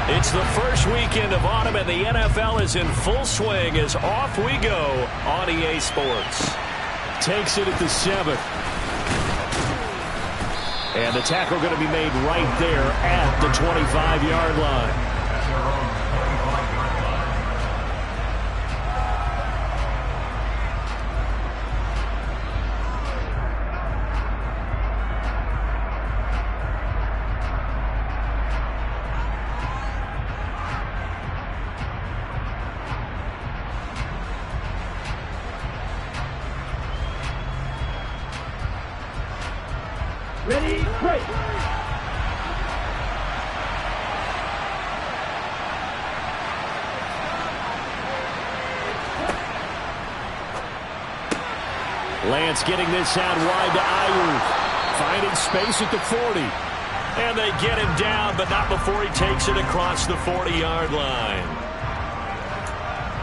It's the first weekend of autumn, and the NFL is in full swing as off we go on EA Sports. Takes it at the 7. And the tackle going to be made right there at the 25-yard line. Ready, break. Lance getting this out wide to Ayuk. Finding space at the 40. And they get him down, but not before he takes it across the 40-yard line.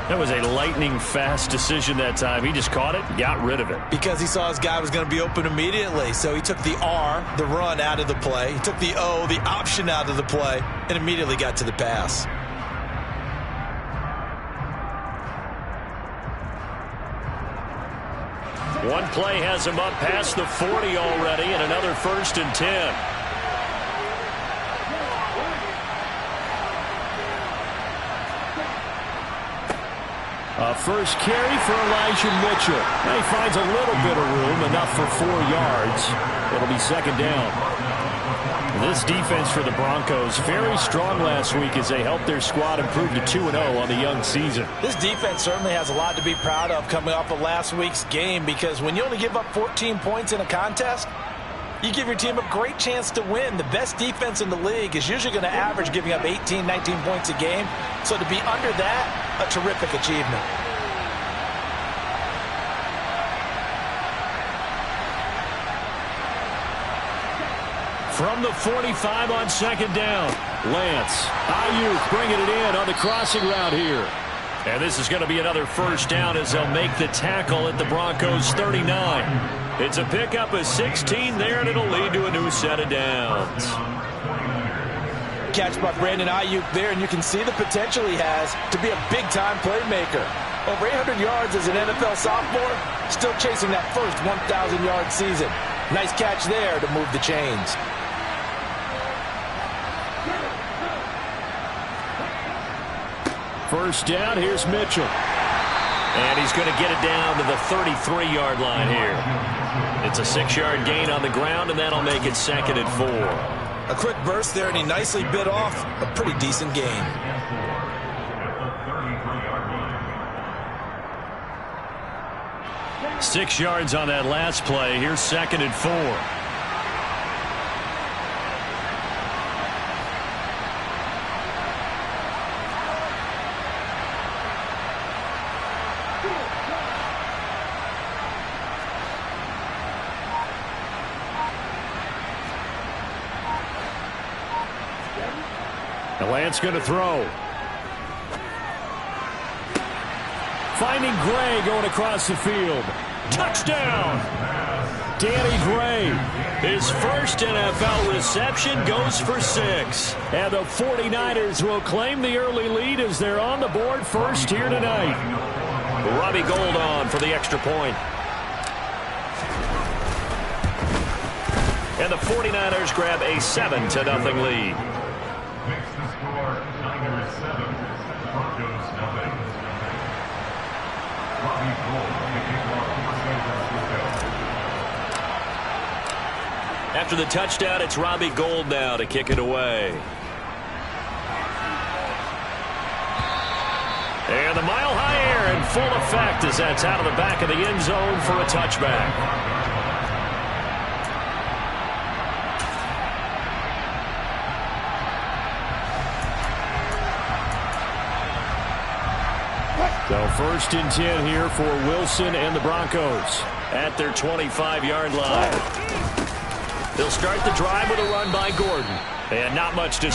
That was a lightning-fast decision that time. He just caught it, got rid of it. Because he saw his guy was going to be open immediately. So he took the R, the run, out of the play. He took the O, the option, out of the play, and immediately got to the pass. One play has him up past the 40 already, and another 1st and 10. A first carry for Elijah Mitchell. Now he finds a little bit of room, enough for 4 yards. It'll be 2nd down. This defense for the Broncos, very strong last week as they helped their squad improve to 2-0 on the young season. This defense certainly has a lot to be proud of coming off of last week's game, because when you only give up 14 points in a contest, you give your team a great chance to win. The best defense in the league is usually going to average giving up 18, 19 points a game. So to be under that, a terrific achievement. From the 45 on 2nd down, Lance. Ayuk bringing it in on the crossing route here. And this is going to be another 1st down as they'll make the tackle at the Broncos 39. It's a pickup of 16 there, and it'll lead to a new set of downs. Catch by Brandon Ayuk there, and you can see the potential he has to be a big-time playmaker. Over 800 yards as an NFL sophomore, still chasing that first 1,000-yard season. Nice catch there to move the chains. First down, here's Mitchell. And he's going to get it down to the 33-yard line here. It's a 6-yard gain on the ground, and that'll make it 2nd and 4. A quick burst there, and he nicely bit off a pretty decent gain. Six yards on that last play. Here's 2nd and 4. Lance going to throw. Finding Gray going across the field. Touchdown! Danny Gray. His first NFL reception goes for 6. And the 49ers will claim the early lead as they're on the board first here tonight. Robbie Gould on for the extra point. And the 49ers grab a 7-0 lead. After the touchdown, it's Robbie Gould now to kick it away. And the mile-high air in full effect as that's out of the back of the end zone for a touchback. So 1st and 10 here for Wilson and the Broncos at their 25-yard line. They'll start the drive with a run by Gordon. And not much to...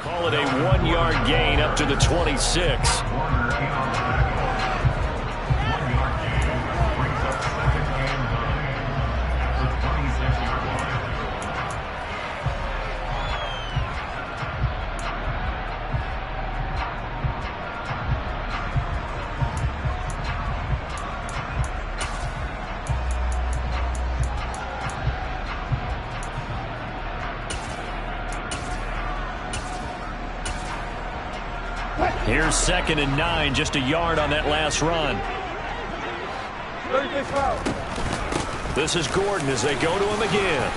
Call it a 1-yard gain up to the 26. Here's 2nd and 9, just a yard on that last run. This is Gordon as they go to him again.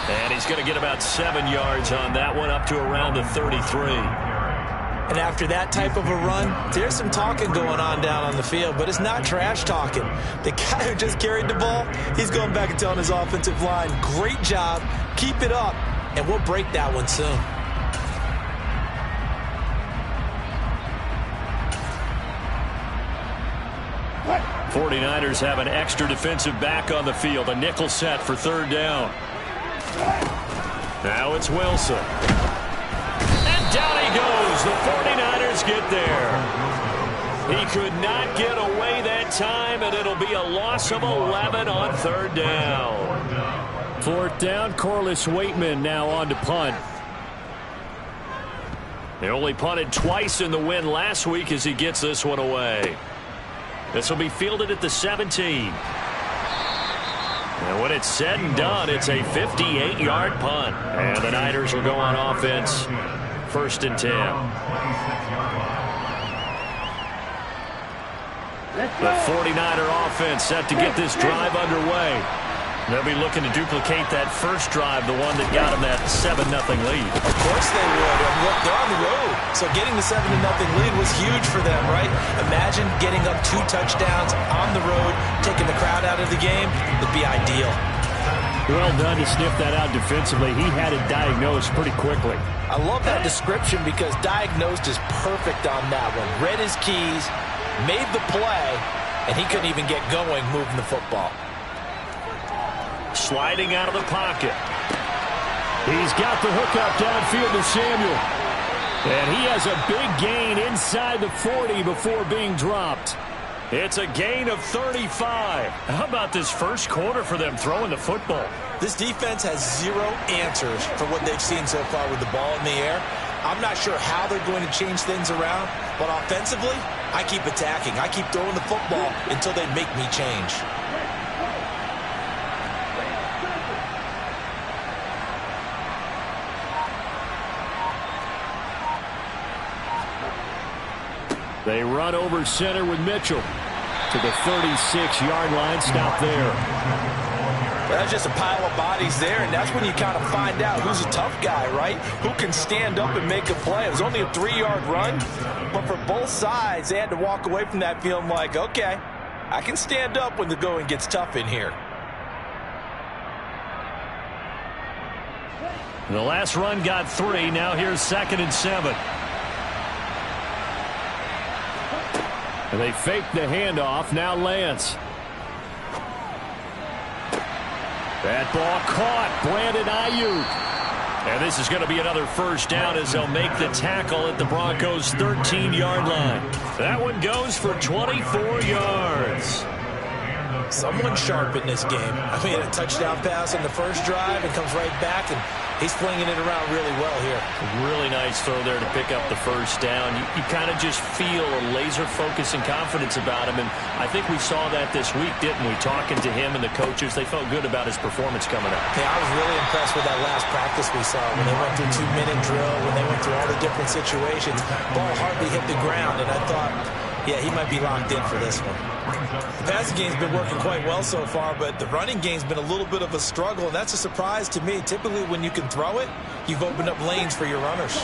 And he's going to get about 7 yards on that one, up to around the 33. And after that type of a run, there's some talking going on down on the field, but it's not trash talking. The guy who just carried the ball, he's going back and telling his offensive line, great job, keep it up, and we'll break that one soon. 49ers have an extra defensive back on the field. A nickel set for 3rd down. Now it's Wilson. And down he goes. The 49ers get there. He could not get away that time, and it'll be a loss of 11 on 3rd down. 4th down, Corliss Waitman now on to punt. They only punted twice in the win last week as he gets this one away. This will be fielded at the 17. And when it's said and done, it's a 58-yard punt. And the Niners will go on offense, 1st and 10. The 49er offense set to get this drive underway. They'll be looking to duplicate that first drive, the one that got them that 7-0 lead. Of course they would. And look, they're on the road. So getting the 7-0 lead was huge for them, right? Imagine getting up 2 touchdowns on the road, taking the crowd out of the game. It'd be ideal. Well done to sniff that out defensively. He had it diagnosed pretty quickly. I love that description because diagnosed is perfect on that one. Read his keys, made the play, and he couldn't even get going moving the football. Sliding out of the pocket. He's got the hookup downfield to Samuel. And he has a big gain inside the 40 before being dropped. It's a gain of 35. How about this first quarter for them throwing the football? This defense has 0 answers for what they've seen so far with the ball in the air. I'm not sure how they're going to change things around, but offensively, I keep attacking. I keep throwing the football until they make me change. They run over center with Mitchell to the 36-yard line. Stop there. That's just a pile of bodies there, and that's when you kind of find out who's a tough guy, right? Who can stand up and make a play. It was only a 3-yard run, but for both sides, they had to walk away from that feeling like, okay, I can stand up when the going gets tough in here. The last run got 3. Now here's 2nd and 7. And they fake the handoff. Now Lance. That ball caught. Brandon Ayuk. And this is going to be another first down as they'll make the tackle at the Broncos' 13-yard line. That one goes for 24 yards. Someone sharp in this game. I mean, a touchdown pass on the first drive and comes right back, and he's flinging it around really well here. Really nice throw there to pick up the first down. You kind of just feel a laser focus and confidence about him, and I think we saw that this week, didn't we? Talking to him and the coaches, they felt good about his performance coming up. Yeah, I was really impressed with that last practice we saw when they went through 2-minute drill, when they went through all the different situations. Ball hardly hit the ground, and I thought, yeah, he might be locked in for this one. The passing game's been working quite well so far, but the running game's been a little bit of a struggle, and that's a surprise to me. Typically, when you can throw it, you've opened up lanes for your runners.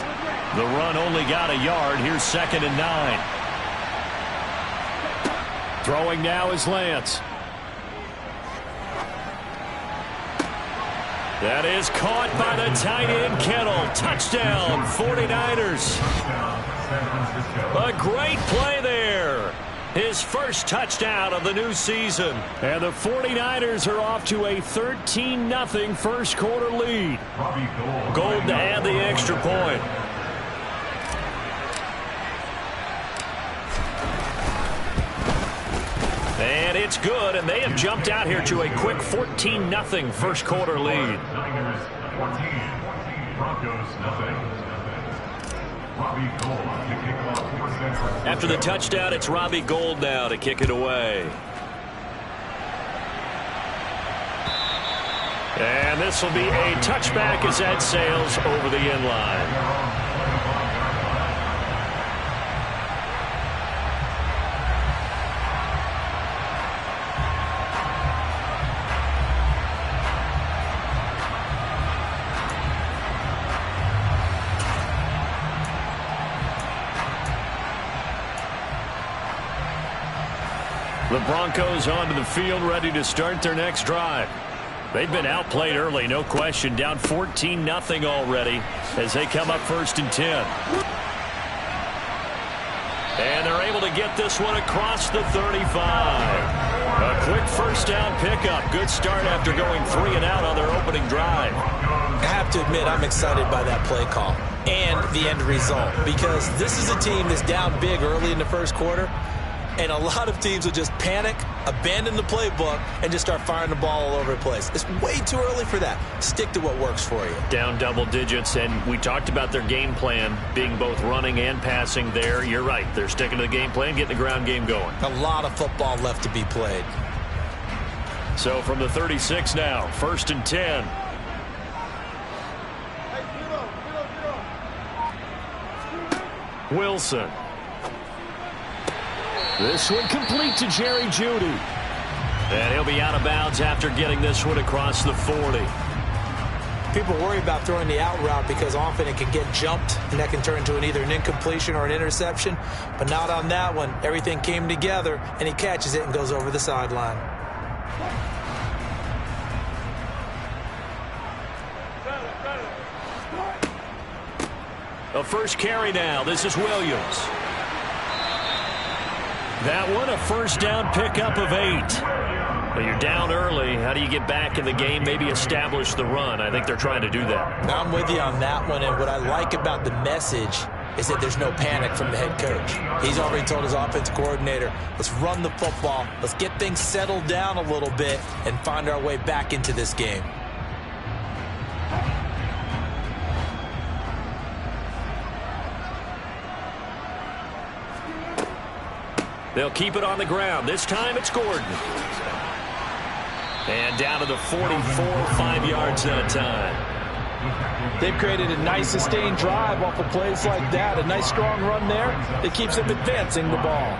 The run only got a yard. Here's 2nd and 9. Throwing now is Lance. That is caught by the tight end, Kittle. Touchdown, 49ers. A great play there. His first touchdown of the new season. And the 49ers are off to a 13-0 first quarter lead. Gold to add the extra point. And it's good, and they have jumped out here to a quick 14-0 first quarter lead. After the touchdown, it's Robbie Gould now to kick it away. And this will be a touchback as that sails over the end line. The Broncos onto the field, ready to start their next drive. They've been outplayed early, no question. Down 14-0 already as they come up 1st and 10. And they're able to get this one across the 35. A quick first down pickup. Good start after going 3 and out on their opening drive. I have to admit, I'm excited by that play call and the end result, because this is a team that's down big early in the first quarter. And a lot of teams will just panic, abandon the playbook, and just start firing the ball all over the place. It's way too early for that. Stick to what works for you. Down double digits, and we talked about their game plan being both running and passing there. You're right. They're sticking to the game plan, getting the ground game going. A lot of football left to be played. So from the 36 now, 1st and 10. Wilson. This one complete to Jerry Jeudy. And he'll be out of bounds after getting this one across the 40. People worry about throwing the out route because often it can get jumped, and that can turn into either an incompletion or an interception. But not on that one. Everything came together, and he catches it and goes over the sideline. A first carry now. This is Williams. That one, a first down pickup of 8. Well, you're down early. How do you get back in the game, maybe establish the run? I think they're trying to do that. I'm with you on that one, and what I like about the message is that there's no panic from the head coach. He's already told his offensive coordinator, let's run the football, let's get things settled down a little bit and find our way back into this game. They'll keep it on the ground. This time it's Gordon. And down to the 44, 5 yards that time. They've created a nice sustained drive off of plays like that. A nice strong run there that keeps them advancing the ball.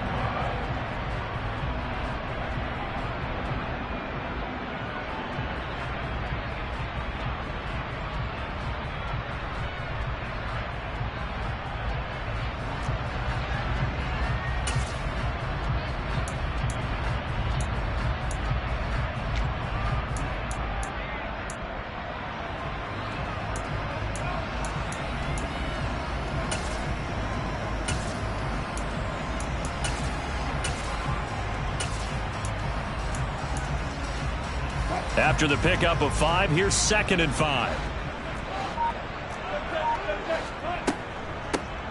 After the pickup of 5, here's 2nd and 5.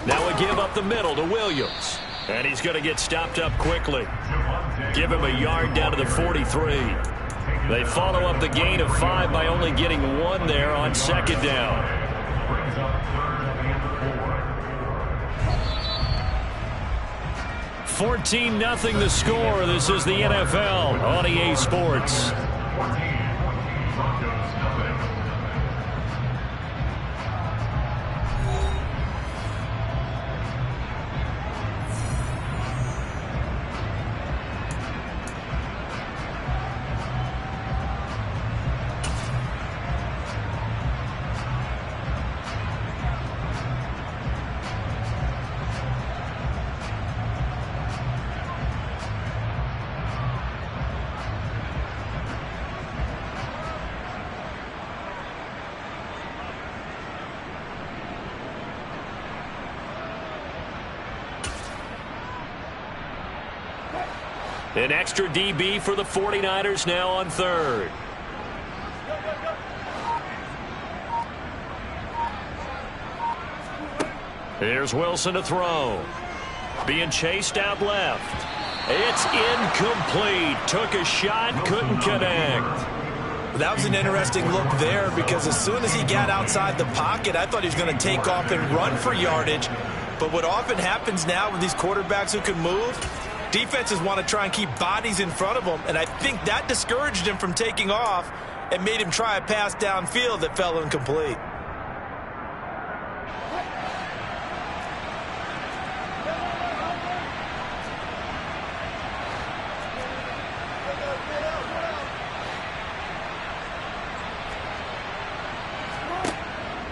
Now we give up the middle to Williams. And he's going to get stopped up quickly. Give him a yard down to the 43. They follow up the gain of 5 by only getting 1 there on 2nd down. $14-0 the score. This is the NFL on EA Sports. An extra DB for the 49ers now on third. Here's Wilson to throw. Being chased out left. It's incomplete. Took a shot, couldn't connect. That was an interesting look there because as soon as he got outside the pocket, I thought he was going to take off and run for yardage. But what often happens now with these quarterbacks who can move, defenses want to try and keep bodies in front of them, and I think that discouraged him from taking off and made him try a pass downfield that fell incomplete.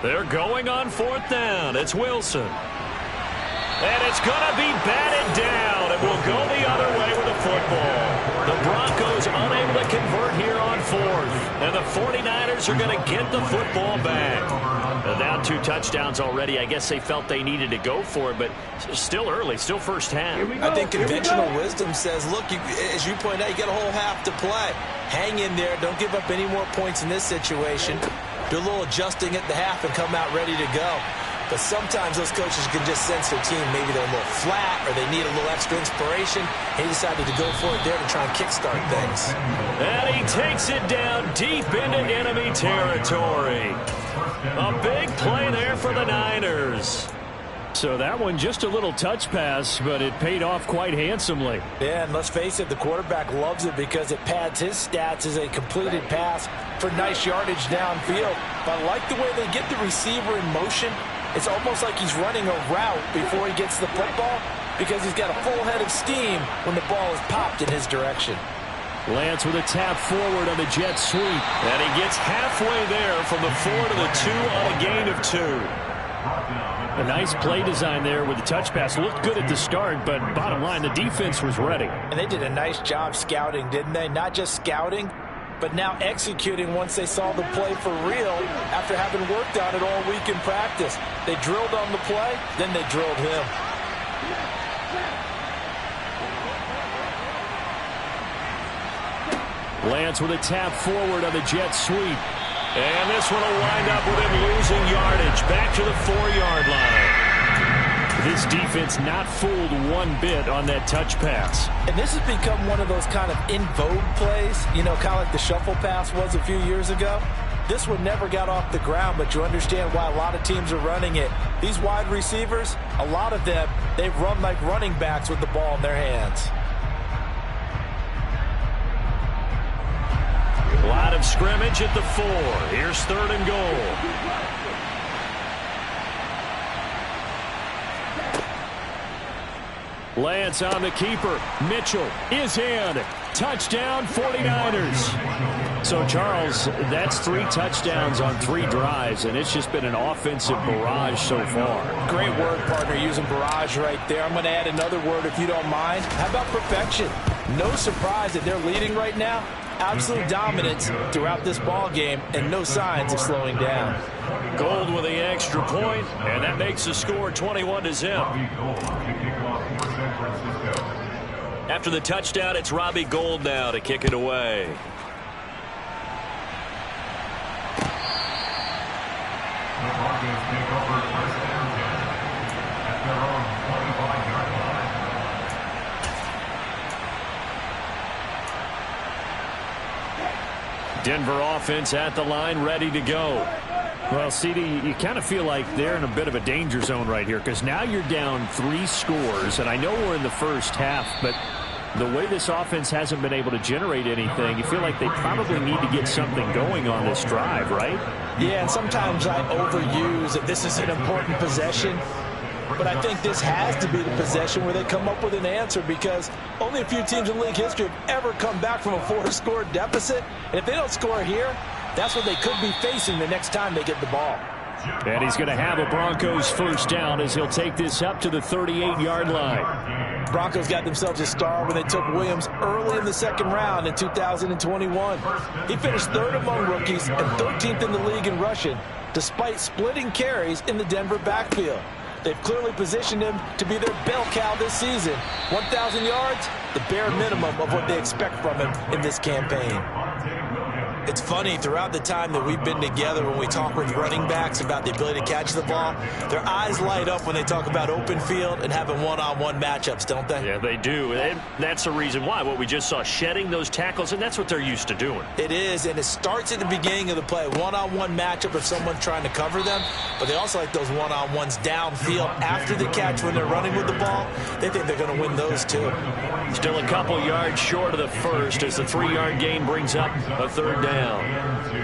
They're going on fourth down. It's Wilson. And it's going to be batted down. It will go the other way with the football. The Broncos unable to convert here on fourth. And the 49ers are going to get the football back. Down 2 touchdowns already. I guess they felt they needed to go for it, but still early, still first half. I think conventional wisdom says, look, as you point out, you got a whole half to play. Hang in there. Don't give up any more points in this situation. Do a little adjusting at the half and come out ready to go. But sometimes those coaches can just sense their team. Maybe they're a little flat or they need a little extra inspiration. He decided to go for it there to try and kickstart things. And he takes it down deep into enemy territory. A big play there for the Niners. So that one just a little touch pass, but it paid off quite handsomely. Yeah, and let's face it, the quarterback loves it because it pads his stats as a completed pass for nice yardage downfield. But I like the way they get the receiver in motion. It's almost like he's running a route before he gets the football because he's got a full head of steam when the ball is popped in his direction. Lance with a tap forward on the jet sweep. And he gets halfway there from the 4 to the 2 on a gain of 2. A nice play design there with the touch pass. Looked good at the start, but bottom line, the defense was ready. And they did a nice job scouting, didn't they? Not just scouting, but now executing once they saw the play for real after having worked on it all week in practice. They drilled on the play, then they drilled him. Lance with a tap forward on the jet sweep. And this one will wind up with him losing yardage back to the 4-yard line. This defense not fooled one bit on that touch pass. And this has become one of those kind of in vogue plays, you know, kind of like the shuffle pass was a few years ago. This one never got off the ground, but you understand why a lot of teams are running it. These wide receivers, a lot of them, they've run like running backs with the ball in their hands. Line of scrimmage at the 4. Here's 3rd and goal. Lance on the keeper. Mitchell is in. Touchdown 49ers. So, Charles, that's 3 touchdowns on 3 drives, and it's just been an offensive barrage so far. Great word, partner, using barrage right there. I'm going to add another word if you don't mind. How about perfection? No surprise that they're leading right now. Absolute dominance throughout this ball game and no signs of slowing down. Gold with the extra point, and that makes the score 21-0. After the touchdown, it's Robbie Gould now to kick it away. Denver offense at the line, ready to go. Well, CD, you kind of feel like they're in a bit of a danger zone right here because now you're down 3 scores, and I know we're in the first half, but the way this offense hasn't been able to generate anything, you feel like they probably need to get something going on this drive, right? Yeah, and sometimes I overuse that this is an important possession. But I think this has to be the possession where they come up with an answer because only a few teams in league history have ever come back from a 4-score deficit. And if they don't score here, that's what they could be facing the next time they get the ball. And he's going to have a Broncos first down as he'll take this up to the 38-yard line. Broncos got themselves a star when they took Williams early in the 2nd round in 2021. He finished 3rd among rookies and 13th in the league in rushing, despite splitting carries in the Denver backfield. They've clearly positioned him to be their bell cow this season. 1,000 yards, the bare minimum of what they expect from him in this campaign. It's funny, throughout the time that we've been together, when we talk with running backs about the ability to catch the ball, their eyes light up when they talk about open field and having one-on-one matchups, don't they? Yeah, they do. And that's the reason why. What we just saw, shedding those tackles, and that's what they're used to doing. It is, and it starts at the beginning of the play. One-on-one matchup if someone's trying to cover them, but they also like those one-on-ones downfield after the catch when they're running with the ball. They think they're going to win those too. Still a couple yards short of the first as the 3-yard gain brings up a third down.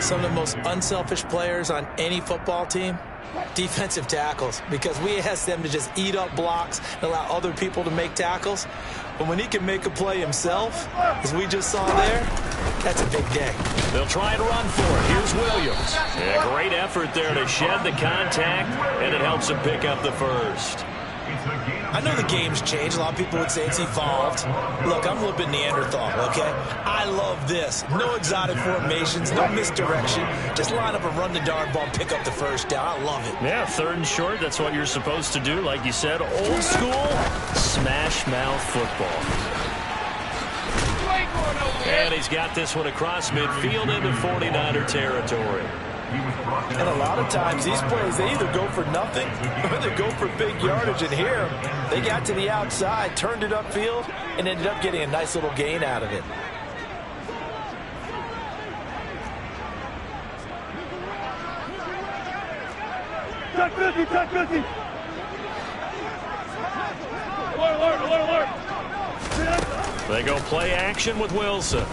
Some of the most unselfish players on any football team, defensive tackles, because we ask them to just eat up blocks and allow other people to make tackles. But when he can make a play himself, as we just saw there, that's a big day. They'll try and run for it. Here's Williams. Yeah, great effort there to shed the contact, and it helps him pick up the first. I know the game's changed. A lot of people would say it's evolved. Look, I'm a little bit Neanderthal, okay? I love this. No exotic formations, no misdirection. Just line up and run the darn ball and pick up the first down. I love it. Yeah, 3rd and short, that's what you're supposed to do. Like you said, old school, smash mouth football. And he's got this one across midfield into 49er territory. And a lot of times these plays, they either go for nothing or they go for big yardage. And here, they got to the outside, turned it upfield, and ended up getting a nice little gain out of it. Touch 50, touch 50. Alert. They go play action with Wilson.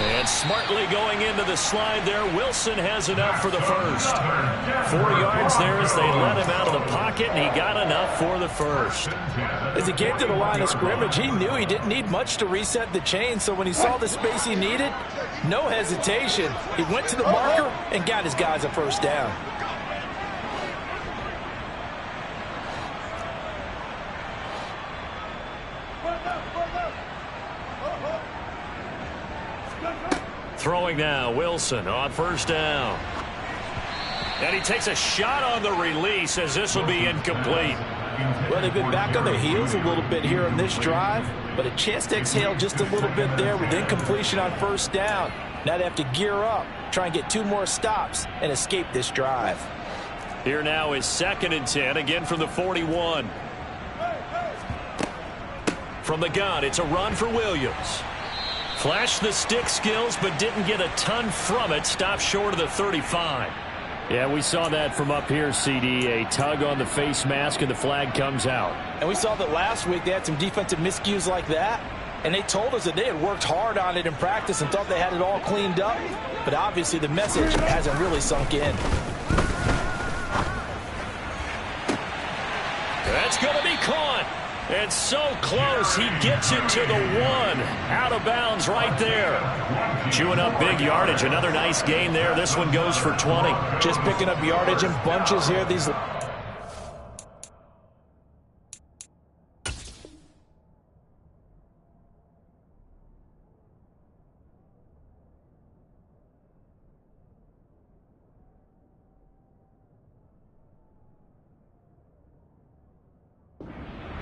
And smartly going into the slide there, Wilson has enough for the first. 4 yards there as they let him out of the pocket, and he got enough for the first. As he came to the line of scrimmage, he knew he didn't need much to reset the chain, so when he saw the space he needed, no hesitation. He went to the marker and got his guys a first down. Throwing now, Wilson on first down. And he takes a shot on the release as this will be incomplete. Well, they've been back on their heels a little bit here on this drive, but a chance to exhale just a little bit there with incompletion on first down. Now they have to gear up, try and get 2 more stops and escape this drive. Here now is 2nd and 10, again from the 41. From the gun, it's a run for Williams. Flashed the stick skills, but didn't get a ton from it. Stopped short of the 35. Yeah, we saw that from up here, CD. A tug on the face mask, and the flag comes out. And we saw that last week they had some defensive miscues like that. And they told us that they had worked hard on it in practice and thought they had it all cleaned up. But obviously the message hasn't really sunk in. That's going to be caught. And so close, he gets it to the 1. Out of bounds right there. Chewing up big yardage. Another nice gain there. This one goes for 20. Just picking up yardage in bunches here. These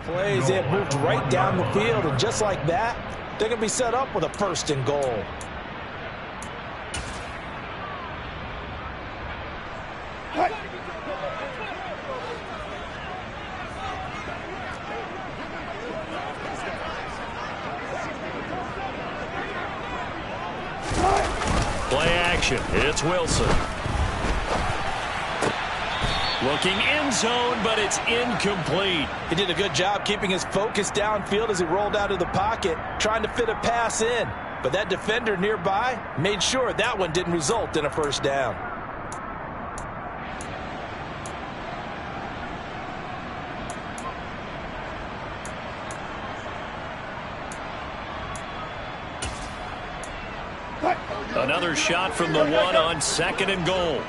plays, it moved right down the field, and just like that, they're going to be set up with a 1st and goal. Play action. It's Wilson. Looking end zone, but it's incomplete. He did a good job keeping his focus downfield as he rolled out of the pocket, trying to fit a pass in. But that defender nearby made sure that one didn't result in a first down. Another shot from the 1 on 2nd and goal.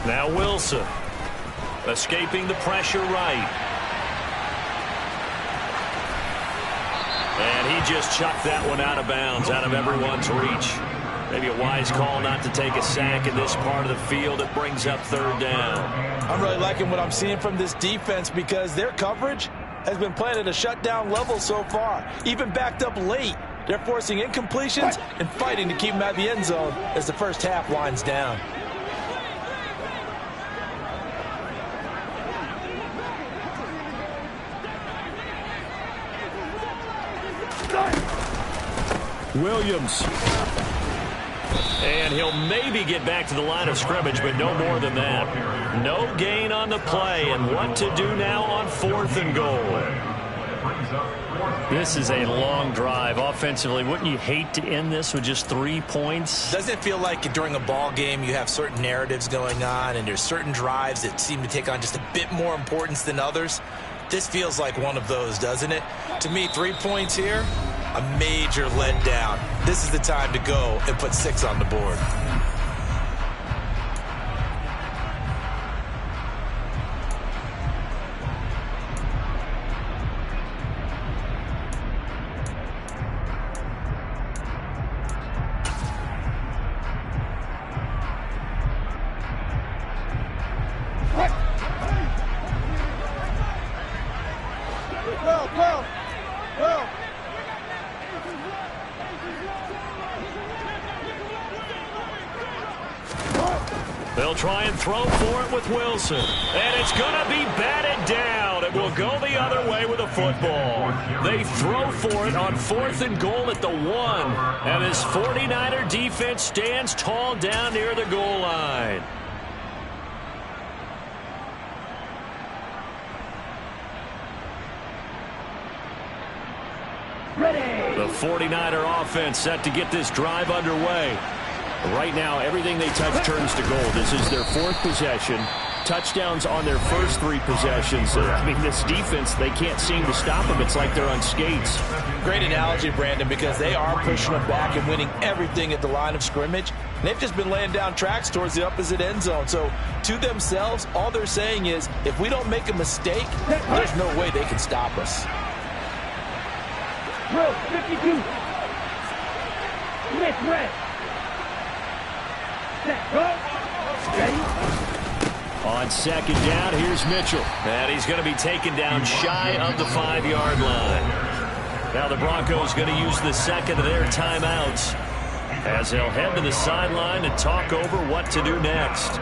Now Wilson, escaping the pressure right. And he just chucked that one out of bounds, out of everyone's reach. Maybe a wise call not to take a sack in this part of the field. It brings up third down. I'm really liking what I'm seeing from this defense because their coverage has been playing at a shutdown level so far. Even backed up late, they're forcing incompletions and fighting to keep them out of the end zone as the first half winds down. Williams. And he'll maybe get back to the line of scrimmage, but no more than that. No gain on the play, and what to do now on 4th and goal. This is a long drive offensively. Wouldn't you hate to end this with just 3 points? Doesn't it feel like during a ball game you have certain narratives going on and there's certain drives that seem to take on just a bit more importance than others? This feels like one of those, doesn't it? To me, 3 points here, a major letdown. This is the time to go and put 6 on the board. They'll try and throw for it with Wilson. And it's going to be batted down. It will go the other way with a football. They throw for it on 4th and goal at the 1. And this 49er defense stands tall down near the goal line. The 49er offense set to get this drive underway. Right now, everything they touch turns to gold. This is their 4th possession. Touchdowns on their first 3 possessions. I mean, this defense, they can't seem to stop them. It's like they're on skates. Great analogy, Brandon, because they are pushing them back and winning everything at the line of scrimmage. And they've just been laying down tracks towards the opposite end zone. So, to themselves, all they're saying is, if we don't make a mistake, there's no way they can stop us. Drill, 52. Miss red. Set, go. Ready? On 2nd down, here's Mitchell. And he's going to be taken down shy of the 5-yard line. Now the Broncos going to use the second of their timeouts as they'll head to the sideline and talk over what to do next.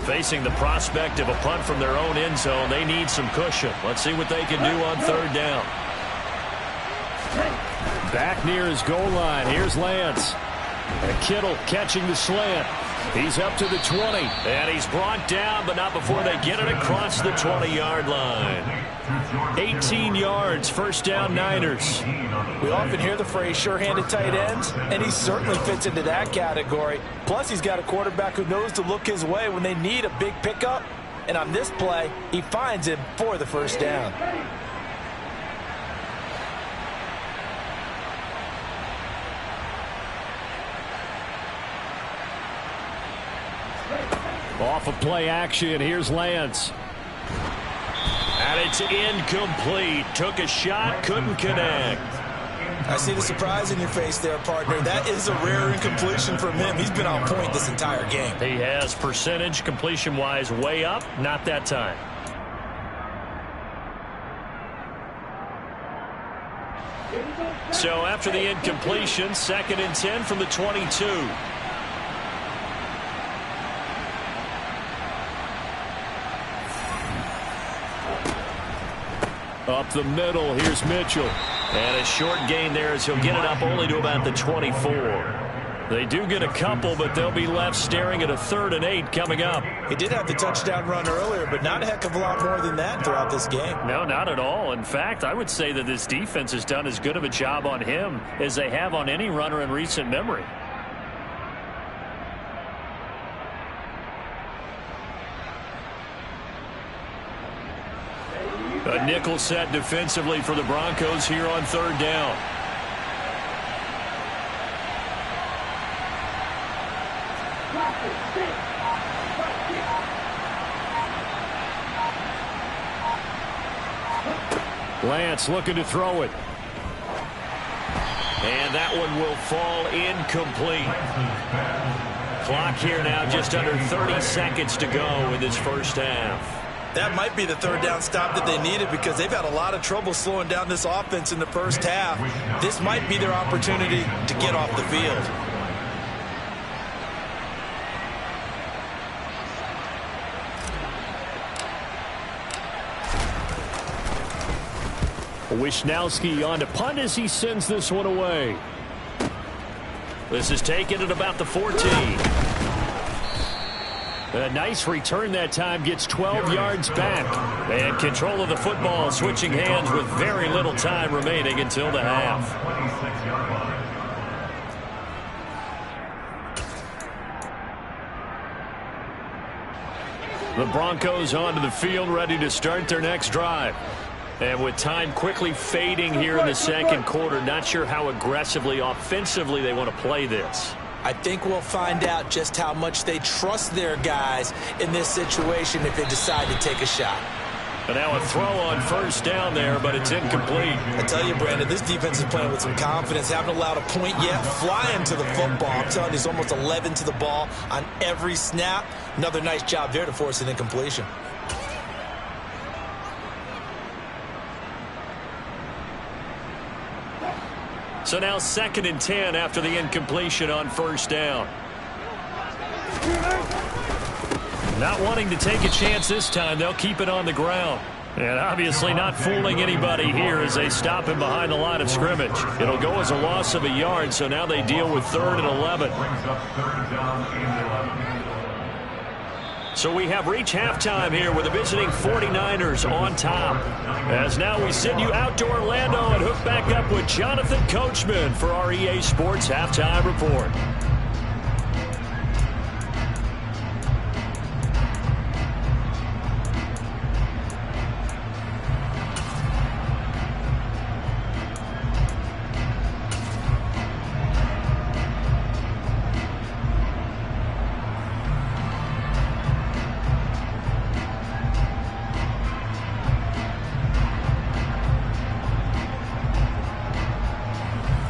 Facing the prospect of a punt from their own end zone, they need some cushion. Let's see what they can do on 3rd down. Back near his goal line. Here's Lance. And Kittle catching the slant. He's up to the 20. And he's brought down, but not before they get it across the 20-yard line. 18 yards, 1st down Niners. We often hear the phrase sure-handed tight ends, and he certainly fits into that category. Plus, he's got a quarterback who knows to look his way when they need a big pickup. And on this play, he finds him for the 1st down. Off of play action, here's Lance. And it's incomplete. Took a shot, couldn't connect. I see the surprise in your face there, partner. That is a rare incompletion from him. He's been on point this entire game. He has percentage completion-wise way up. Not that time. So after the incompletion, 2nd and 10 from the 22. Up the middle, here's Mitchell. And a short gain there as he'll get it up only to about the 24. They do get a couple, but they'll be left staring at a 3rd and 8 coming up. He did have the touchdown run earlier, but not a heck of a lot more than that throughout this game. No, not at all. In fact, I would say that this defense has done as good of a job on him as they have on any runner in recent memory. A nickel set defensively for the Broncos here on third down. Lance looking to throw it. And that one will fall incomplete. Clock here now just under 30 seconds to go in this first half. That might be the third down stop that they needed because they've had a lot of trouble slowing down this offense in the first half. This might be their opportunity to get off the field. Wisnowski on to punt as he sends this one away. This is taken at about the 14. A nice return that time, gets 12 yards back. And control of the football switching hands with very little time remaining until the half. The Broncos onto the field, ready to start their next drive. And with time quickly fading here in the second quarter, not sure how aggressively, offensively they want to play this. I think we'll find out just how much they trust their guys in this situation if they decide to take a shot. And now a throw on first down there, but it's incomplete. I tell you, Brandon, this defense is playing with some confidence. Haven't allowed a point yet. Flying to the football. I'm telling you, it's almost 11 to the ball on every snap. Another nice job there to force an incompletion. So now 2nd and 10 after the incompletion on first down. Not wanting to take a chance this time, they'll keep it on the ground. And obviously not fooling anybody here as they stop him behind the line of scrimmage. It'll go as a loss of a yard, so now they deal with 3rd and 11. So we have reached halftime here with the visiting 49ers on top. As now we send you out to Orlando and hook back up with Jonathan Coachman for our EA Sports Halftime Report.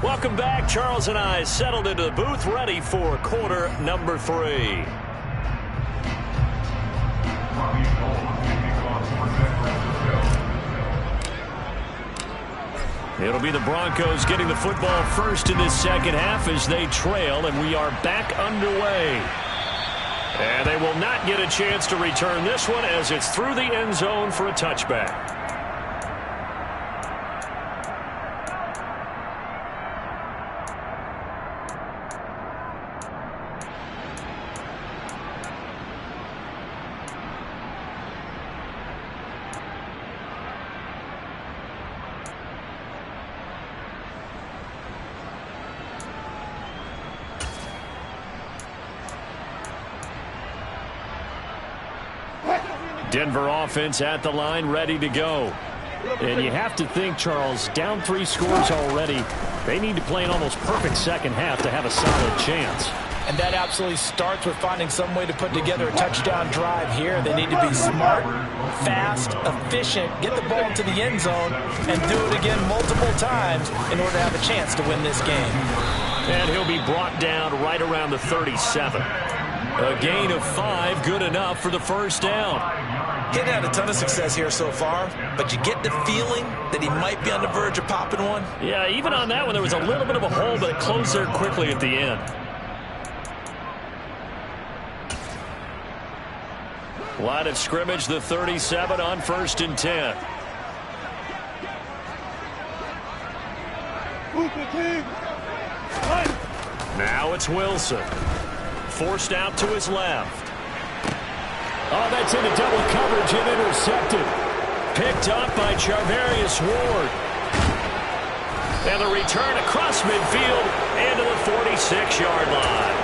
Welcome back. Charles and I settled into the booth, ready for quarter number 3. It'll be the Broncos getting the football first in this second half as they trail, and we are back underway. And they will not get a chance to return this one as it's through the end zone for a touchback. Denver offense at the line, ready to go. And you have to think, Charles, down 3 scores already. They need to play an almost perfect second half to have a solid chance. And that absolutely starts with finding some way to put together a touchdown drive here. They need to be smart, fast, efficient, get the ball into the end zone, and do it again multiple times in order to have a chance to win this game. And he'll be brought down right around the 37. A gain of 5, good enough for the first down. He hadn't had a ton of success here so far, but you get the feeling that he might be on the verge of popping one. Yeah, even on that one, there was a little bit of a hole, but it closed there quickly at the end. Line of scrimmage, the 37 on 1st and 10. Now it's Wilson. Forced out to his left. Oh, that's into double coverage and intercepted. Picked up by Charvarius Ward. And the return across midfield and to the 46-yard line.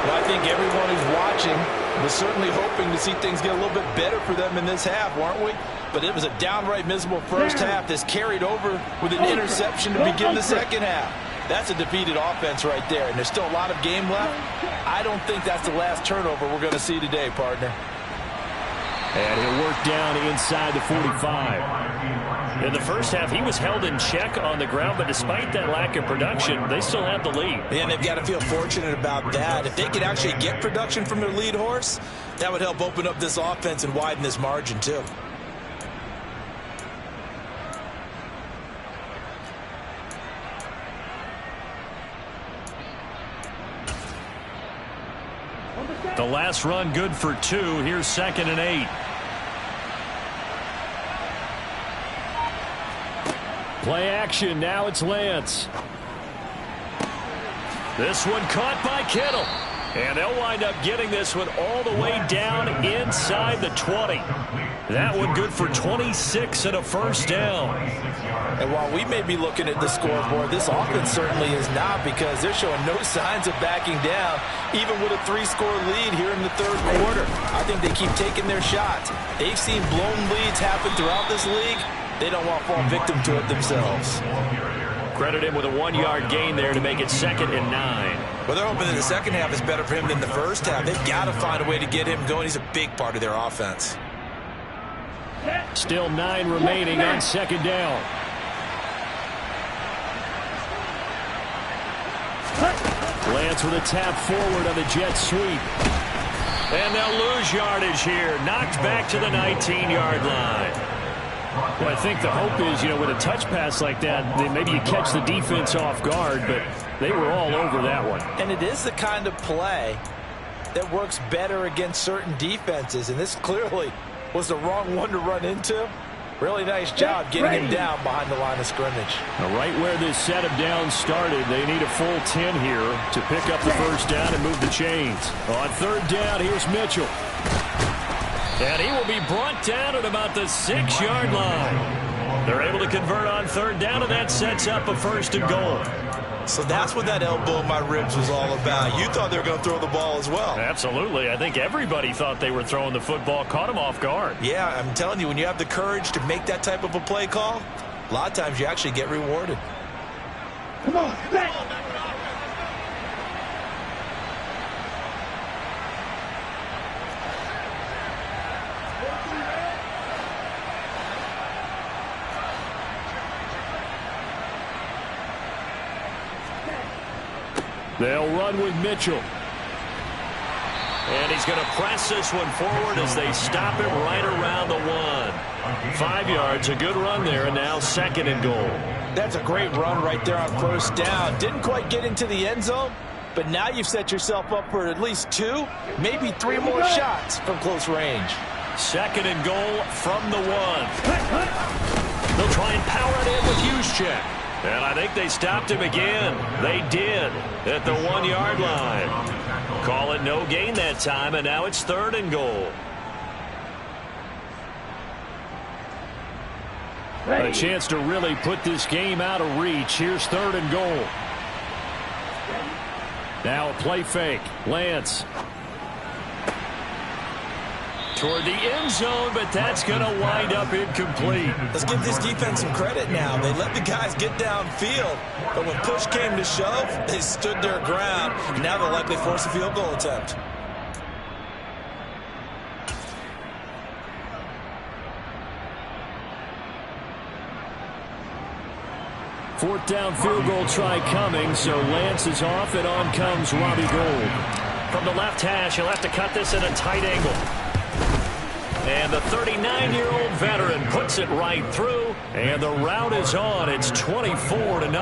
Well, I think everyone who's watching was certainly hoping to see things get a little bit better for them in this half, weren't we? but it was a downright miserable first half that's carried over with an interception to begin the second half. That's a defeated offense right there, and there's still a lot of game left. I don't think that's the last turnover we're going to see today, partner. And he'll work down inside the 45. In the first half, he was held in check on the ground, but despite that lack of production, they still have the lead. And they've got to feel fortunate about that. If they could actually get production from their lead horse, that would help open up this offense and widen this margin, too. The last run good for 2. Here's 2nd and 8. Play action. Now it's Lance. This one caught by Kittle. And they'll wind up getting this one all the way down inside the 20. That one good for 26 and a first down. And while we may be looking at the scoreboard, this offense certainly is not, because they're showing no signs of backing down, even with a 3-score lead here in the third quarter. I think they keep taking their shots. They've seen blown leads happen throughout this league. They don't want to fall victim to it themselves. Credit him with a 1-yard gain there to make it 2nd and 9. Well, they're hoping that the second half is better for him than the first half. They've got to find a way to get him going. He's a big part of their offense. Still 9 remaining on 2nd down. Lance with a tap forward on the jet sweep. And they'll lose yardage here. Knocked back to the 19-yard line. Well, I think the hope is, with a touch pass like that, maybe you catch the defense off guard, but they were all over that one. And it is the kind of play that works better against certain defenses, and this clearly was the wrong one to run into. Really nice job getting him down behind the line of scrimmage. Now, right where this set of downs started, they need a full 10 here to pick up the first down and move the chains. On 3rd down, here's Mitchell. And he will be brought down at about the 6-yard line. They're able to convert on 3rd down, and that sets up a 1st and goal. So that's what that elbow in my ribs was all about. You thought they were going to throw the ball as well. Absolutely. I think everybody thought they were throwing the football, caught him off guard. Yeah, I'm telling you, when you have the courage to make that type of a play call, a lot of times you actually get rewarded. Come on, back. They'll run with Mitchell. And he's going to press this one forward as they stop him right around the 1. 5 yards, a good run there, and now 2nd and goal. That's a great run right there on 1st down. Didn't quite get into the end zone, but now you've set yourself up for at least 2, maybe 3 more shots from close range. 2nd and goal from the 1. They'll try and power it in with Juszczyk. And I think they stopped him again. They did at the 1-yard line. Call it no gain that time, and now it's 3rd and goal. A chance to really put this game out of reach. Here's 3rd and goal. Now a play fake. Lance. Toward the end zone, but that's going to wind up incomplete. Let's give this defense some credit now. They let the guys get downfield, but when push came to shove, they stood their ground. Now they'll likely force a field goal attempt. Fourth down field goal try coming, so Lance is off, and on comes Robbie Gould. From the left hash, he'll have to cut this at a tight angle. And the 39-year-old veteran puts it right through, and the route is on. It's 24-0.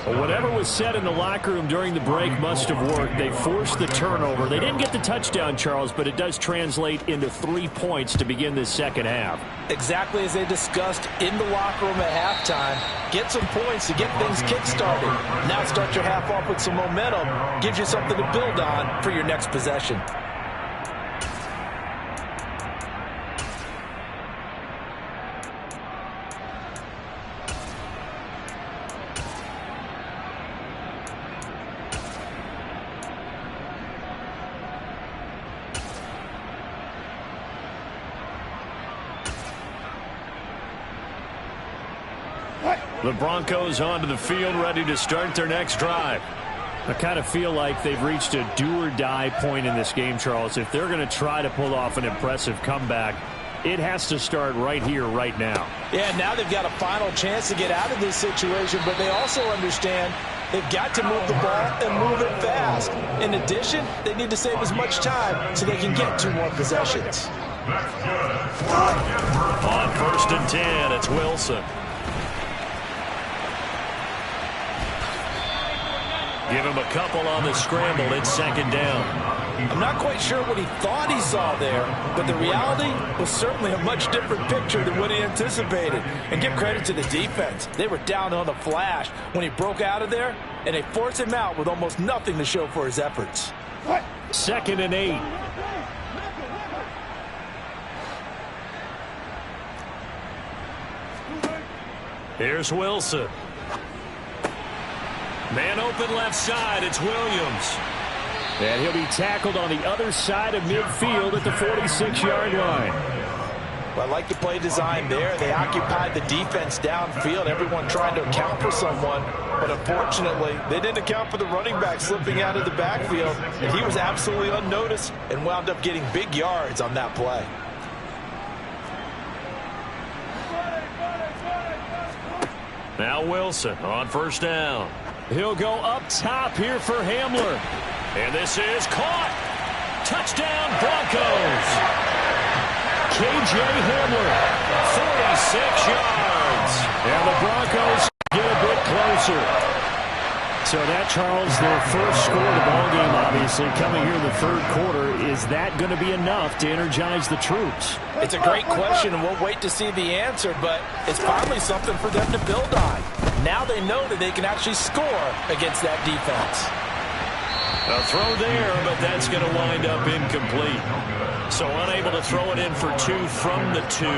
Well, whatever was said in the locker room during the break must have worked. They forced the turnover. They didn't get the touchdown, Charles, but it does translate into 3 points to begin this second half. Exactly as they discussed in the locker room at halftime. Get some points to get things kick-started. Now start your half off with some momentum. Gives you something to build on for your next possession. The Broncos onto the field, ready to start their next drive. I kind of feel like they've reached a do-or-die point in this game, Charles. If they're going to try to pull off an impressive comeback, it has to start right here, right now. Yeah, now they've got a final chance to get out of this situation, but they also understand they've got to move the ball and move it fast. In addition, they need to save as much time so they can get 2 more possessions. On 1st and 10, it's Wilson. Give him a couple on the scramble. It's 2nd down. I'm not quite sure what he thought he saw there, but the reality was certainly a much different picture than what he anticipated. And give credit to the defense. They were down on the flash when he broke out of there, and they forced him out with almost nothing to show for his efforts. 2nd and 8. Here's Wilson. Man open left side, it's Williams. And he'll be tackled on the other side of midfield at the 46-yard line. Well, I like the play design there. They occupied the defense downfield, everyone trying to account for someone. But unfortunately, they didn't account for the running back slipping out of the backfield. And he was absolutely unnoticed and wound up getting big yards on that play. Now Wilson on 1st down. He'll go up top here for Hamler. And this is caught. Touchdown, Broncos. K.J. Hamler, 46 yards. And the Broncos get a bit closer. So that, Charles, their first score of the ballgame, obviously, coming here in the 3rd quarter. Is that going to be enough to energize the troops? It's a great question, and we'll wait to see the answer, but it's finally something for them to build on. Now they know that they can actually score against that defense. A throw there, but that's going to wind up incomplete. So unable to throw it in for 2 from the 2.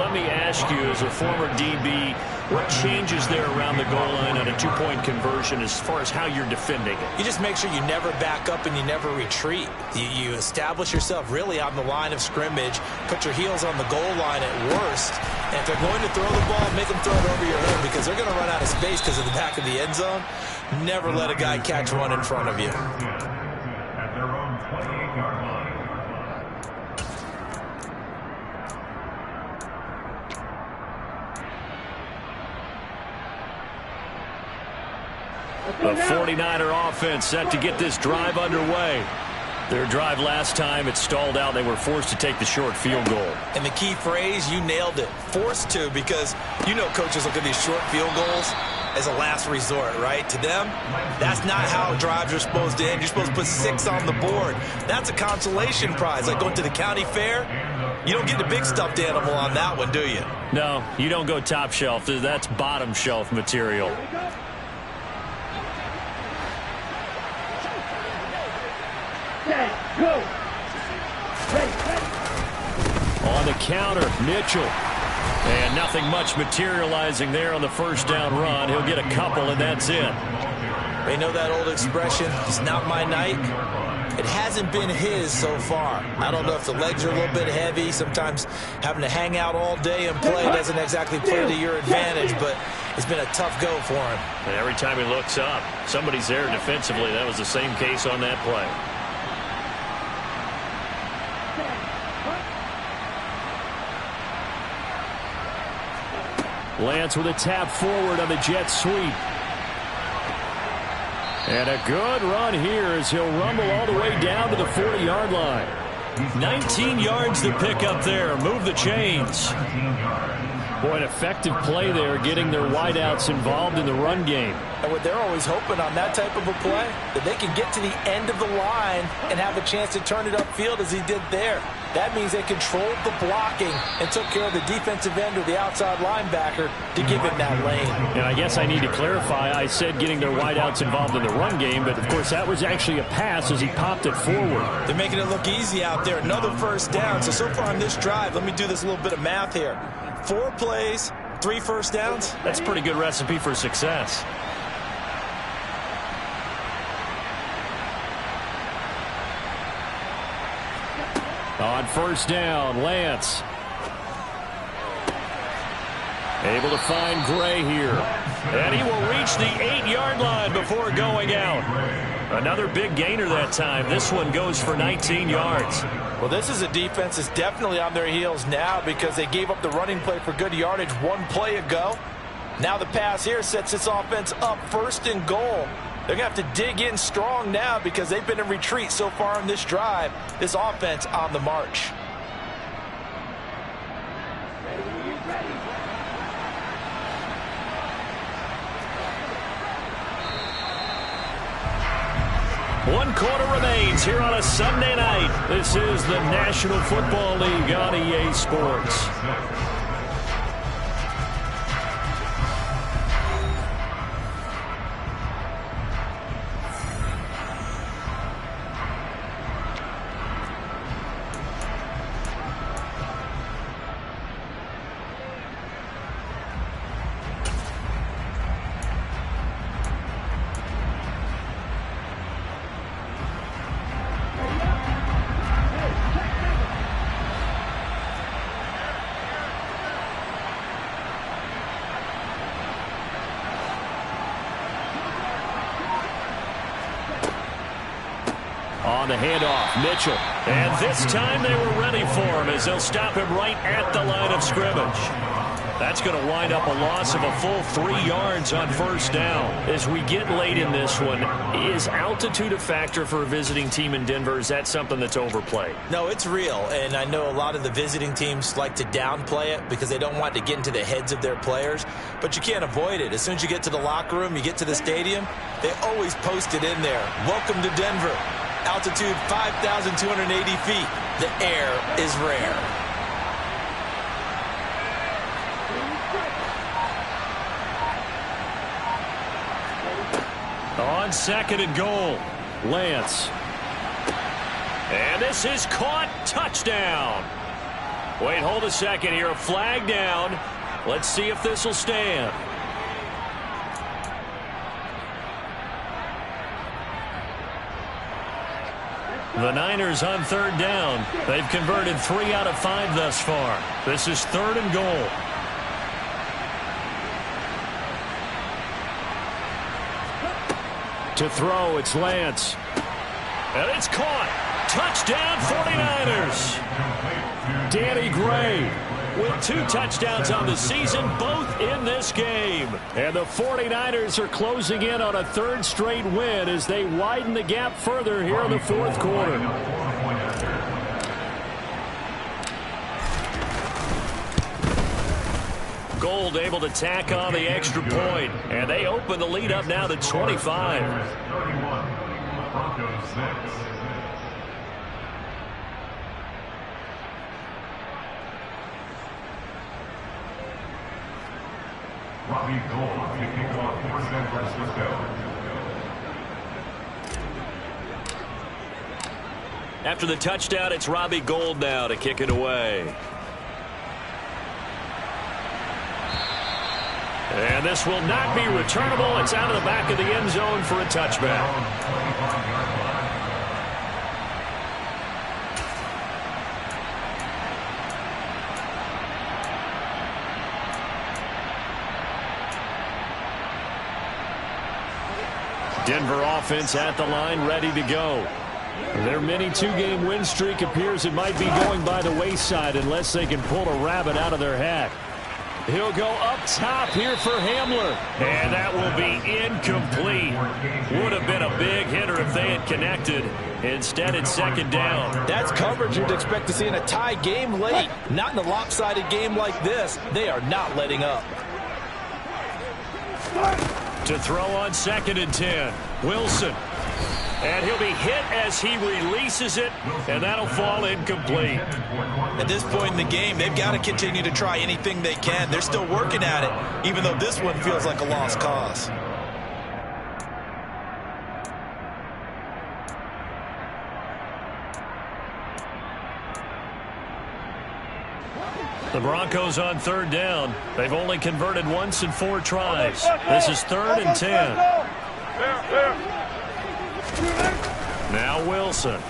Let me ask you, as a former DB, what changes there around the goal line on a 2-point conversion as far as how you're defending it? You just make sure you never back up and you never retreat. You establish yourself really on the line of scrimmage, put your heels on the goal line at worst, and if they're going to throw the ball, make them throw it over your head because they're going to run out of space because of the back of the end zone. Never let a guy catch one in front of you. At their own 28-yard line. The 49er offense set to get this drive underway. Their drive last time, it stalled out. They were forced to take the short field goal. And the key phrase, you nailed it. Forced to, because you know coaches look at these short field goals as a last resort, right? To them, that's not how drives are supposed to end. You're supposed to put 6 on the board. That's a consolation prize. Like going to the county fair, you don't get the big stuffed animal on that one, do you? No, you don't go top shelf. That's bottom shelf material. Go. On the counter, Mitchell. And nothing much materializing there on the 1st down run. He'll get a couple, and that's it. They know that old expression, it's not my night. It hasn't been his so far. I don't know if the legs are a little bit heavy. Sometimes having to hang out all day and play doesn't exactly play to your advantage, but it's been a tough go for him. And every time he looks up, somebody's there defensively. That was the same case on that play. Lance with a tap forward on the jet sweep. And a good run here as he'll rumble all the way down to the 40-yard line. 19 yards to pick up there. Move the chains. Boy, an effective play there, getting their wideouts involved in the run game. And what they're always hoping on that type of a play, that they can get to the end of the line and have a chance to turn it upfield as he did there. That means they controlled the blocking and took care of the defensive end or the outside linebacker to give him that lane. And I guess I need to clarify, I said getting their wideouts involved in the run game, but of course that was actually a pass as he popped it forward. They're making it look easy out there. Another 1st down. So far on this drive, let me do this little bit of math here. 4 plays, 3 1st downs. That's a pretty good recipe for success. On 1st down, Lance. Able to find Gray here. And he will reach the 8-yard line before going out. Another big gainer that time. This one goes for 19 yards. Well, this is a defense that's definitely on their heels now because they gave up the running play for good yardage one play ago. Now the pass here sets this offense up 1st and goal. They're going to have to dig in strong now because they've been in retreat so far in this drive. This offense on the march. One quarter remains here on a Sunday night. This is the National Football League on EA Sports. On the handoff, Mitchell. And this time they were ready for him as they'll stop him right at the line of scrimmage. That's going to wind up a loss of a full 3 yards on 1st down. As we get late in this one, is altitude a factor for a visiting team in Denver? Is that something that's overplayed? No, it's real, and I know a lot of the visiting teams like to downplay it because they don't want to get into the heads of their players, but you can't avoid it. As soon as you get to the locker room, you get to the stadium, they always post it in there. Welcome to Denver. Altitude 5,280 feet. The air is rare. On 2nd and goal, Lance. And this is caught. Touchdown. Wait, hold a second here. A flag down. Let's see if this will stand. The Niners on 3rd down. They've converted 3 out of 5 thus far. This is 3rd and goal. To throw, it's Lance. And it's caught. Touchdown, 49ers. Danny Gray with 2 touchdowns on the season, both in this game. And the 49ers are closing in on a 3rd straight win as they widen the gap further here in the 4th quarter. Gold able to tack on the extra point, and they open the lead up now to 25. 31, Broncos 6. Robbie Gould kicking off for San Francisco. After the touchdown, it's Robbie Gould now to kick it away. And this will not be returnable. It's out of the back of the end zone for a touchback. Denver offense at the line, ready to go. Their mini 2-game win streak appears it might be going by the wayside unless they can pull a rabbit out of their hat. He'll go up top here for Hamler. And that will be incomplete. Would have been a big hitter if they had connected. Instead, it's 2nd down. That's coverage you'd expect to see in a tie game late. Not in a lopsided game like this. They are not letting up. To throw on 2nd and 10. Wilson. And he'll be hit as he releases it, and that'll fall incomplete. At this point in the game, they've got to continue to try anything they can. They're still working at it, even though this one feels like a lost cause. The Broncos on 3rd down. They've only converted once in 4 tries. This is 3rd and 10. Now Wilson.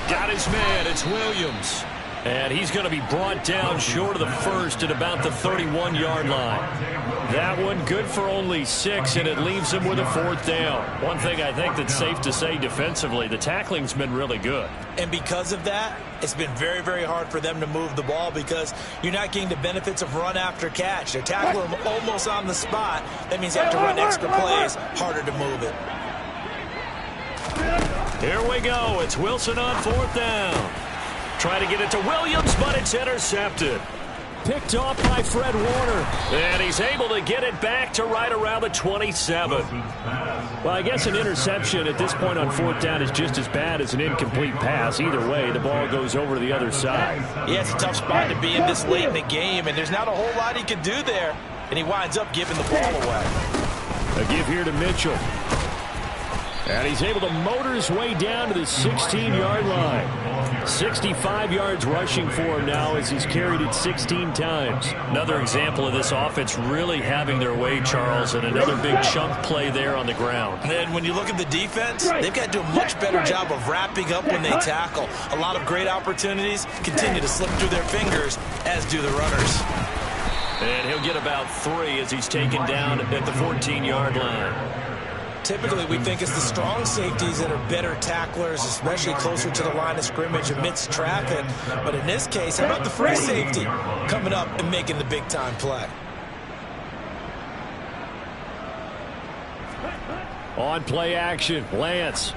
Got his man. It's Williams. And he's going to be brought down short of the first at about the 31-yard line. That one good for only 6, and it leaves him with a 4th down. One thing I think that's safe to say defensively, the tackling's been really good. And because of that, it's been very, very hard for them to move the ball because you're not getting the benefits of run after catch. They're tackling him almost on the spot. That means they have to run extra plays, harder to move it. Here we go. It's Wilson on 4th down. Trying to get it to Williams, but it's intercepted. Picked off by Fred Warner. And he's able to get it back to right around the 27. Well, I guess an interception at this point on 4th down is just as bad as an incomplete pass. Either way, the ball goes over to the other side. Yeah, it's a tough spot to be in this late in the game, and there's not a whole lot he can do there. And he winds up giving the ball away. A give here to Mitchell. And he's able to motor his way down to the 16-yard line. 65 yards rushing for him now as he's carried it 16 times. Another example of this offense really having their way, Charles, and another big chunk play there on the ground. And when you look at the defense, they've got to do a much better job of wrapping up when they tackle. A lot of great opportunities continue to slip through their fingers, as do the runners. And he'll get about 3 as he's taken down at the 14-yard line. Typically, we think it's the strong safeties that are better tacklers, especially closer to the line of scrimmage amidst traffic. But in this case, how about the free safety coming up and making the big-time play? On play action, Lance.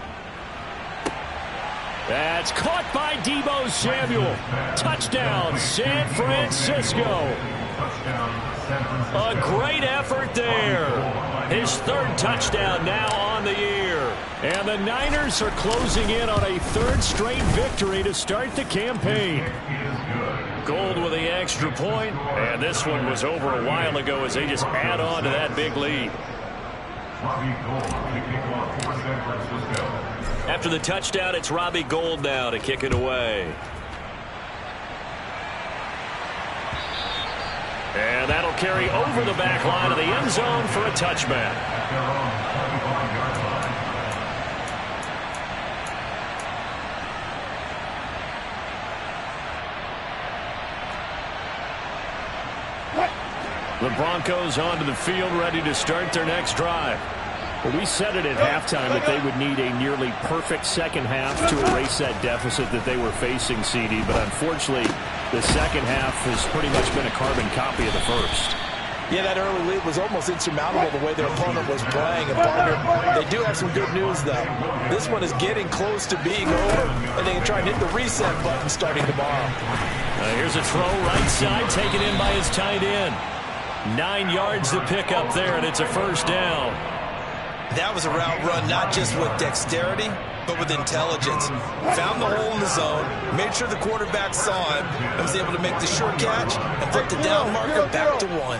That's caught by Deebo Samuel. Touchdown, San Francisco. A great effort there. His 3rd touchdown now on the year. And the Niners are closing in on a 3rd straight victory to start the campaign. Gold with the extra point, and this one was over a while ago as they just add on to that big lead. After the touchdown, it's Robbie Gould now to kick it away. And that'll carry over the back line of the end zone for a touchback. The Broncos onto the field, ready to start their next drive. Well, we said it at halftime that they would need a nearly perfect second half to erase that deficit that they were facing, CD. But unfortunately, the second half has pretty much been a carbon copy of the first. Yeah, that early lead was almost insurmountable the way their opponent was playing. And partner, they do have some good news, though. This one is getting close to being over, and they can try and hit the reset button starting tomorrow. Here's a throw right side, taken in by his tight end. 9 yards to pick up there, and it's a 1st down. That was a route run not just with dexterity, but with intelligence. Found the hole in the zone, made sure the quarterback saw him, and was able to make the short catch and flip the down marker back to 1.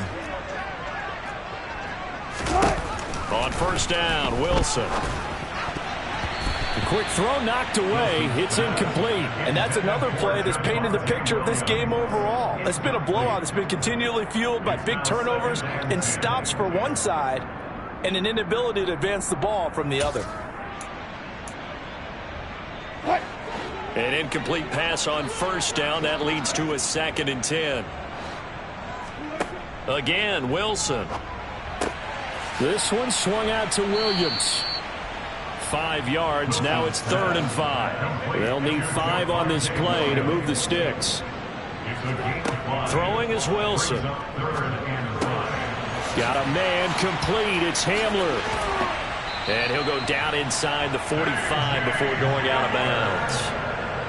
On 1st down, Wilson. A quick throw knocked away. It's incomplete. And that's another play that's painted the picture of this game overall. It's been a blowout. It's been continually fueled by big turnovers and stops for one side and an inability to advance the ball from the other. An incomplete pass on 1st down. That leads to a 2nd and 10. Again, Wilson. This one swung out to Williams. 5 yards. Now it's 3rd and 5. They'll need 5 on this play to move the sticks. Throwing is Wilson. Got a man complete. It's Hamler. And he'll go down inside the 45 before going out of bounds.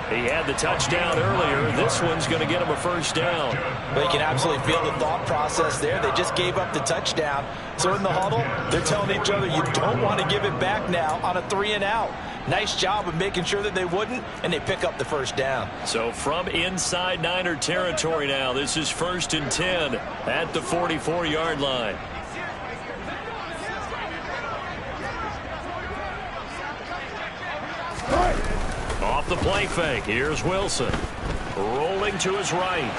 He had the touchdown earlier. This one's going to get him a 1st down. Well, you can absolutely feel the thought process there. They just gave up the touchdown. So in the huddle, they're telling each other, you don't want to give it back now on a 3-and-out. Nice job of making sure that they wouldn't, and they pick up the 1st down. So from inside Niner territory now, this is 1st and 10 at the 44-yard line. Off the play fake, here's Wilson. Rolling to his right.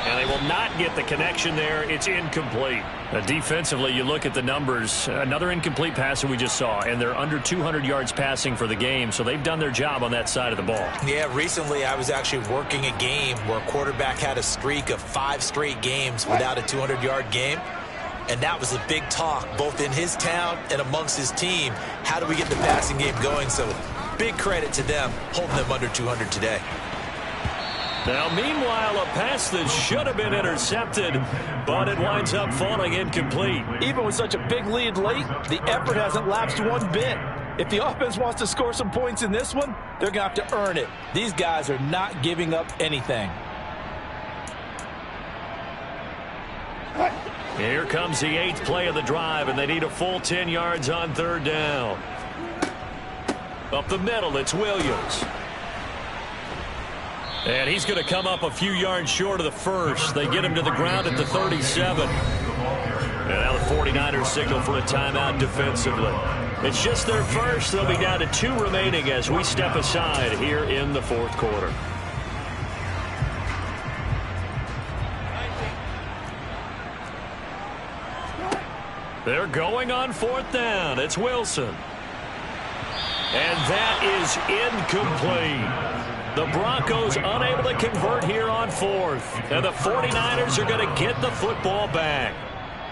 And they will not get the connection there. It's incomplete. Defensively, you look at the numbers. Another incomplete pass that we just saw, and they're under 200 yards passing for the game, so they've done their job on that side of the ball. Yeah, recently I was actually working a game where a quarterback had a streak of 5 straight games without a 200-yard game. And that was a big talk, both in his town and amongst his team. How do we get the passing game going? So big credit to them, holding them under 200 today. Now, meanwhile, a pass that should have been intercepted, but it winds up falling incomplete. Even with such a big lead late, the effort hasn't lapsed one bit. If the offense wants to score some points in this one, they're going to have to earn it. These guys are not giving up anything. Here comes the 8th play of the drive, and they need a full 10 yards on 3rd down. Up the middle, it's Williams. And he's going to come up a few yards short of the first. They get him to the ground at the 37. And now the 49ers signal for a timeout defensively. It's just their first. They'll be down to 2 remaining as we step aside here in the 4th quarter. They're going on 4th down. It's Wilson. And that is incomplete. The Broncos unable to convert here on 4th. And the 49ers are going to get the football back.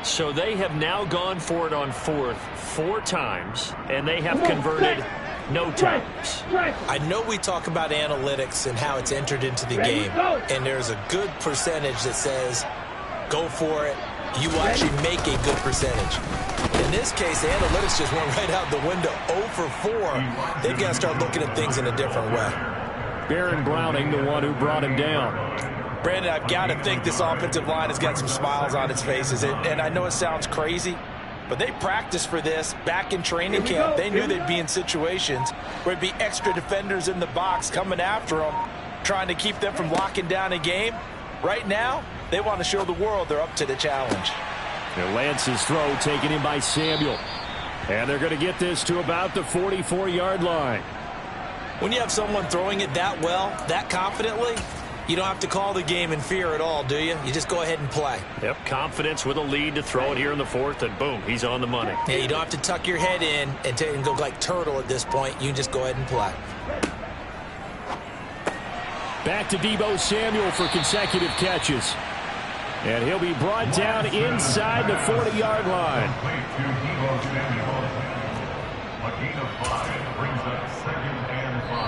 So they have now gone for it on 4th 4 times, and they have converted no times. I know we talk about analytics and how it's entered into the game, and there's a good percentage that says go for it. You will actually make a good percentage. In this case, the analytics just went right out the window. 0 for 4. They've got to start looking at things in a different way. Baron Browning, the one who brought him down. Brandon, I've got to think this offensive line has got some smiles on its faces. And I know it sounds crazy, but they practiced for this back in training camp. They knew they'd be in situations where there'd be extra defenders in the box coming after them, trying to keep them from locking down a game. Right now, they want to show the world they're up to the challenge. And Lance's throw taken in by Samuel. And they're going to get this to about the 44-yard line. When you have someone throwing it that well, that confidently, you don't have to call the game in fear at all, do you? You just go ahead and play. Yep, confidence with a lead to throw it here in the 4th, and boom, he's on the money. Yeah, you don't have to tuck your head in and go like turtle at this point. You can just go ahead and play. Back to Deebo Samuel for consecutive catches. And he'll be brought down inside the 40-yard line.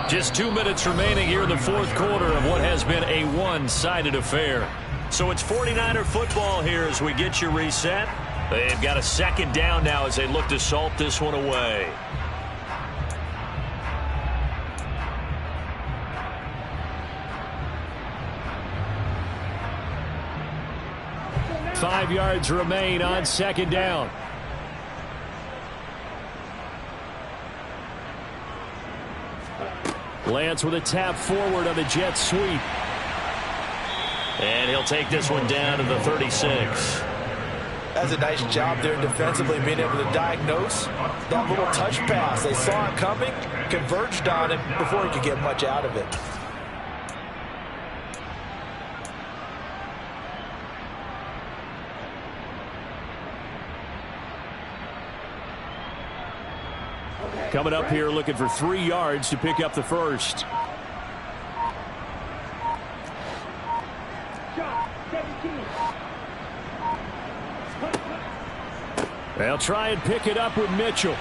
Just 2 minutes remaining here in the 4th quarter of what has been a one-sided affair. So it's 49er football here as we get you reset. They've got a 2nd down now as they look to salt this one away. Five yards remain on 2nd down. Lance with a tap forward on the jet sweep. And he'll take this one down to the 36. That's a nice job there defensively, being able to diagnose that little touch pass. They saw it coming, converged on it before he could get much out of it. Coming up here looking for 3 yards to pick up the first. They'll try and pick it up with Mitchell.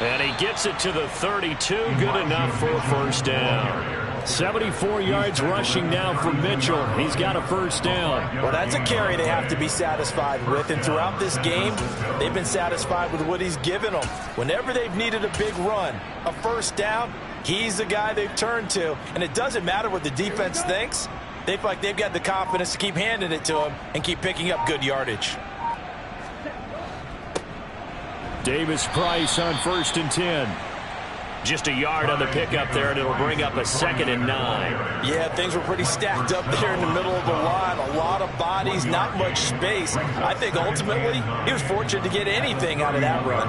And he gets it to the 32. Good enough for a 1st down. 74 yards rushing now for Mitchell. He's got a 1st down. Well, that's a carry they have to be satisfied with. And throughout this game, they've been satisfied with what he's given them. Whenever they've needed a big run, a 1st down, he's the guy they've turned to. And it doesn't matter what the defense thinks. They feel like they've got the confidence to keep handing it to him and keep picking up good yardage. Davis Price on 1st and 10. Just a yard on the pickup there, and it'll bring up a 2nd and 9. Yeah, things were pretty stacked up there in the middle of the line. A lot of bodies, not much space. I think ultimately he was fortunate to get anything out of that run.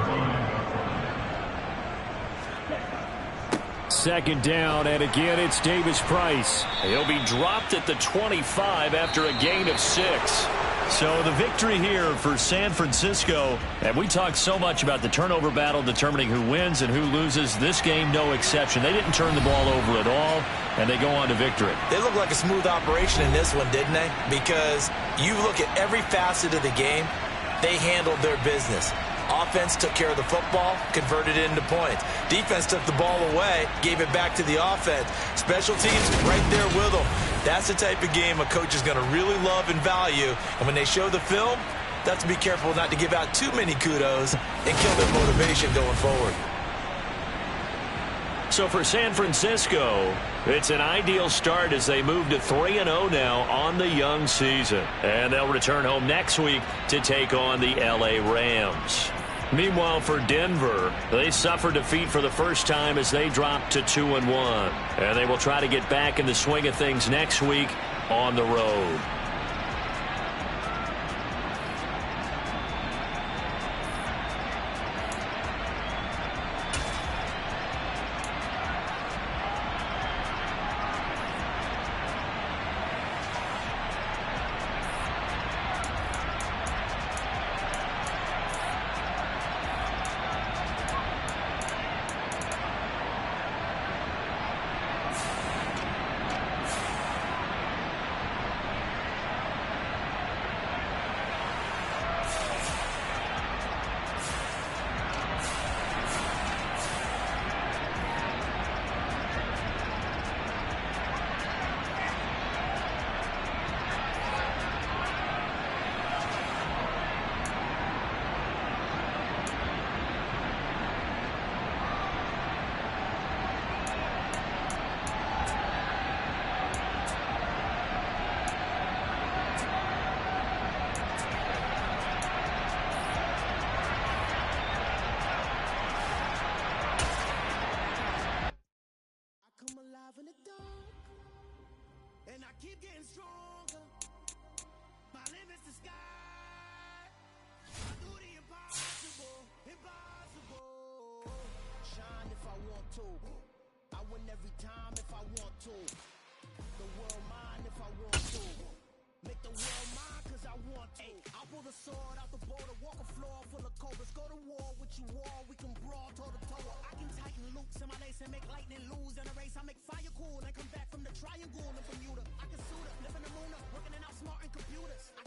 Second down, and again it's Davis Price. He'll be dropped at the 25 after a gain of 6. So the victory here for San Francisco. And we talked so much about the turnover battle determining who wins and who loses. This game, no exception. They didn't turn the ball over at all, and they go on to victory. They look like a smooth operation in this one, didn't they? Because you look at every facet of the game, they handled their business. Offense took care of the football, converted it into points. Defense took the ball away, gave it back to the offense. Special teams right there with them. That's the type of game a coach is going to really love and value. And when they show the film, they have to be careful not to give out too many kudos and kill their motivation going forward. So for San Francisco, it's an ideal start as they move to 3-0 now on the young season. And they'll return home next week to take on the LA Rams. Meanwhile, for Denver, they suffered defeat for the first time as they dropped to 2-1. And they will try to get back in the swing of things next week on the road. And I keep getting stronger. My limit's the sky. I do the impossible, impossible. Shine if I want to. I win every time if I want to. The world mine if I want to. Make the world mine cause I want to. I'll pull the sword out the border, walk a floor full of cobras. Go to war with you war, we can brawl toe to toe. I can tighten loops in my lace and make lightning lose in a race. I make fire cool and come back from the triangle in Bermuda. I can suit up, live in the moon up, working and outsmarting computers. I